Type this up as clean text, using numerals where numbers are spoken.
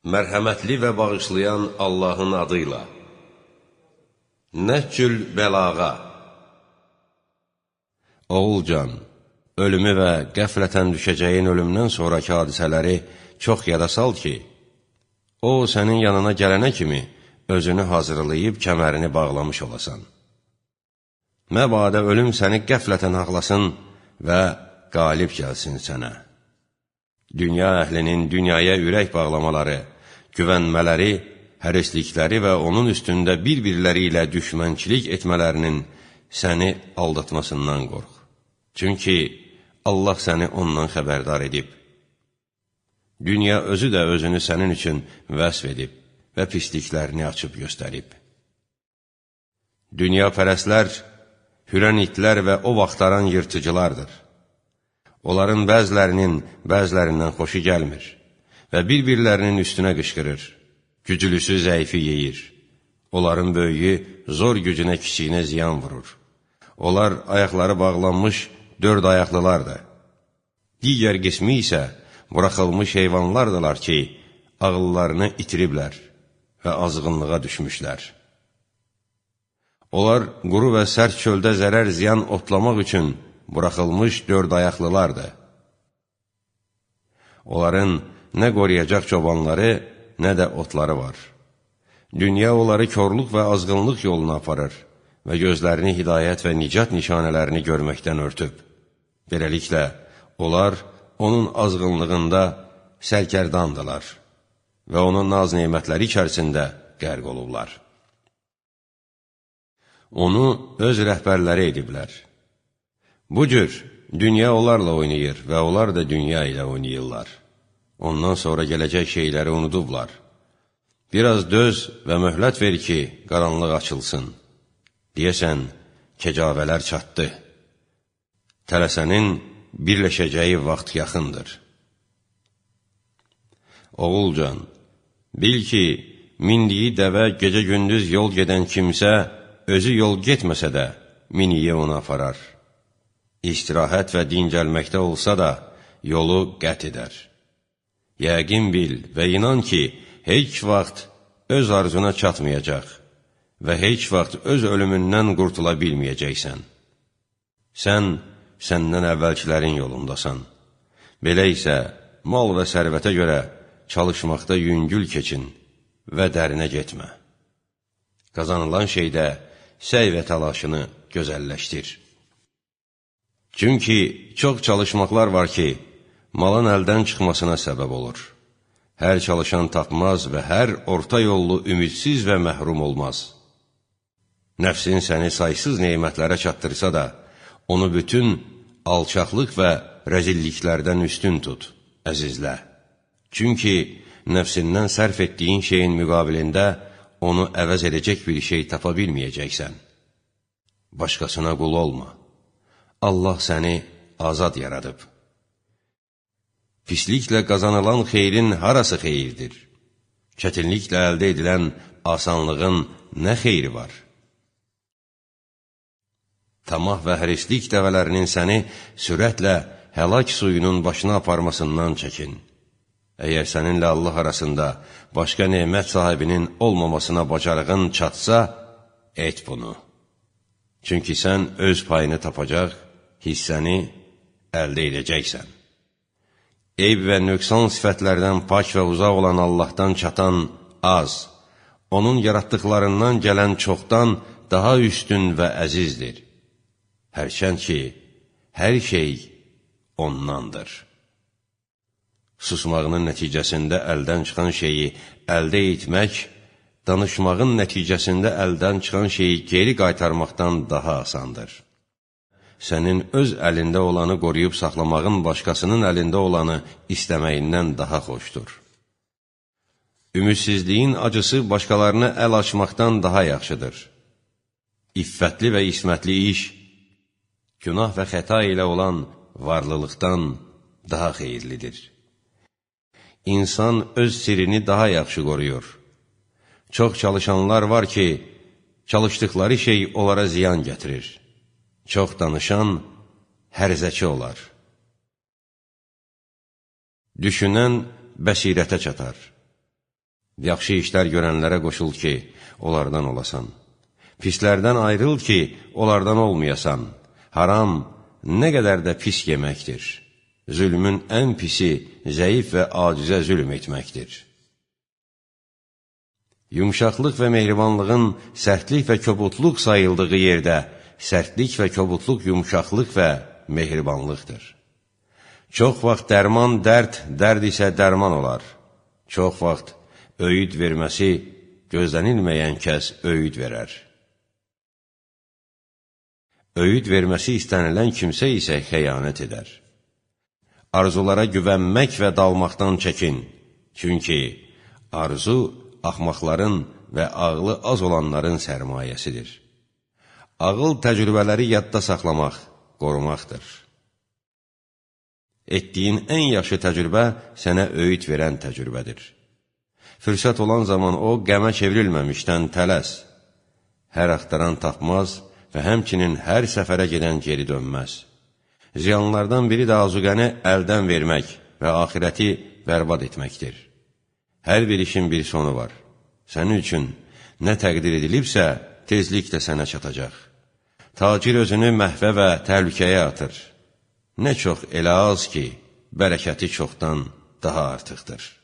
Mərhəmətli və bağışlayan Allahın adıyla. Nəhcül bəlağa. Oğulcan, ölümü və qəflətən düşəcəyin ölümdən sonraki hadisələri çox yada sal ki, o sənin yanına gələnə kimi özünü hazırlayıb kəmərini bağlamış olasan. Məbadə ölüm səni qəflətən haqlasın və qalib gəlsin sənə. Dünya əhlinin dünyaya ürək bağlamaları, güvənmələri, hərislikləri və onun üstündə bir-birləri ilə düşmənçilik etmələrinin səni aldatmasından qorx. Çünki Allah səni ondan xəbərdar edib. Dünya özü də özünü sənin üçün vəsf edib və pisliklərini açıb göstərib. Dünya pərəslər, hürən itlər və o vaxtaran yırtıcılardır. Onların bəzilərindən xoşu gəlmir və bir-birlərinin üstünə qışqırır. Güclüsü zəifi yeyir. Onların böyüyü zor gücünə kiçiyinə ziyan vurur. Onlar ayaqları bağlanmış dörd ayaqlılardır. Digər qismi isə buraxılmış heyvanlardılar ki, ağıllarını itiriblər və azğınlığa düşmüşlər. Onlar quru və sərt çöldə zərər ziyan otlamaq üçün buraxılmış dörd ayaqlılardır. Onların nə qoruyacaq çobanları, nə də otları var. Dünya onları körlük və azğınlıq yoluna aparır və gözlərini hidayət və nicat nişanələrini görməkdən örtüb. Beləliklə, onlar onun azğınlığında sərkərdandılar və onun naz nemətləri içərisində qərq olurlar. Onu öz rəhbərləri ediblər. Bu cür, dünya onlarla oynayır və onlar da dünya ilə oynayırlar. Ondan sonra gələcək şeyləri unudublar. Biraz döz və möhlət ver ki, qaranlıq açılsın. Deyəsən, kecavələr çatdı. Tələsənin birləşəcəyi vaxt yaxındır. Oğulcan, bil ki, mindiyi dəvə gecə-gündüz yol gedən kimsə, özü yol getməsə də, miniyi ona aparar. İstirahət və dincəlməkdə olsa da, yolu qət edər. Yəqin bil və inan ki, heç vaxt öz arzuna çatmayacaq və heç vaxt öz ölümündən qurtula bilməyəcəksən. Sən, səndən əvvəlkilərin yolundasan. Belə isə, mal və sərvətə görə çalışmaqda yüngül keçin və dərinə getmə. Qazanılan şeydə səy və təlaşını gözəlləşdir. Çünki çox çalışmaqlar var ki, malın əldən çıxmasına səbəb olur. Hər çalışan tapmaz və hər orta yollu ümidsiz və məhrum olmaz. Nəfsin səni saysız neymətlərə çatdırsa da, onu bütün alçaqlıq və rəzilliklərdən üstün tut, əzizlə. Çünki nəfsindən sərf etdiyin şeyin müqabilində onu əvəz edəcək bir şey tapa bilməyəcəksən. Başqasına qul olma. Allah səni azad yaradıb. Pisliklə qazanılan xeyrin harası xeyirdir? Çətinliklə əldə edilən asanlığın nə xeyri var? Tamah və hərislik dəvələrinin səni sürətlə həlak suyunun başına aparmasından çəkin. Əgər səninlə Allah arasında başqa nemət sahibinin olmamasına bacarığın çatsa, et bunu. Çünki sən öz payını tapacaq, hissəni əldə edəcəksən. Eyb və nöqsan sifətlərdən pak və uzaq olan Allahdan çatan az, onun yaratdıqlarından gələn çoxdan daha üstün və əzizdir. Hərçənd ki, hər şey ondandır. Susmağının nəticəsində əldən çıxan şeyi əldə etmək, danışmağın nəticəsində əldən çıxan şeyi geri qaytarmaqdan daha asandır. Sənin öz əlində olanı qoruyub saxlamağın başqasının əlində olanı istəməyindən daha xoşdur. Ümidsizliyin acısı başqalarına əl açmaqdan daha yaxşıdır. İffətli və ismətli iş, günah və xəta ilə olan varlılıqdan daha xeyirlidir. İnsan öz sirrini daha yaxşı qoruyur. Çox çalışanlar var ki, çalışdıqları şey onlara ziyan gətirir. Çox danışan hərzəki olar. Düşünən bəsirətə çatar. Yaxşı işlər görənlərə qoşul ki, onlardan olasan. Pislərdən ayrıl ki, onlardan olmayasan. Haram nə qədər də pis yeməkdir. Zülmün ən pisi zəif və acizə zülm etməkdir. Yumşaqlıq və mehribanlığın sərtlik və kobudluq sayıldığı yerdə, sərtlik və kobudluq yumşaqlıq və mehribanlıqdır. Çox vaxt dərman dərd, dərd isə dərman olar. Çox vaxt öyüd verməsi gözlənilməyən kəs öyüd verər. Öyüd verməsi istənilən kimsə isə xəyanət edər. Arzulara güvənmək və dalmaqdan çəkin. Çünki arzu axmaqların və ağlı az olanların sərmayəsidir. Ağıl təcrübələri yadda saxlamaq, qorumaqdır. Etdiyin ən yaxşı təcrübə sənə öyüd verən təcrübədir. Fürsət olan zaman o, qəmə çevrilməmişdən tələs. Hər axtaran tapmaz və həmçinin hər səfərə gedən geri dönməz. Ziyanlardan biri də azuqəni əldən vermək və axirəti bərbad etməkdir. Hər bir işin bir sonu var. Sənin üçün nə təqdir edilibsə, tezliklə sənə çatacaq. Tacir özünü məhvə və təhlükəyə atır. Nə çox elə az ki, bərəkəti çoxdan daha artıqdır.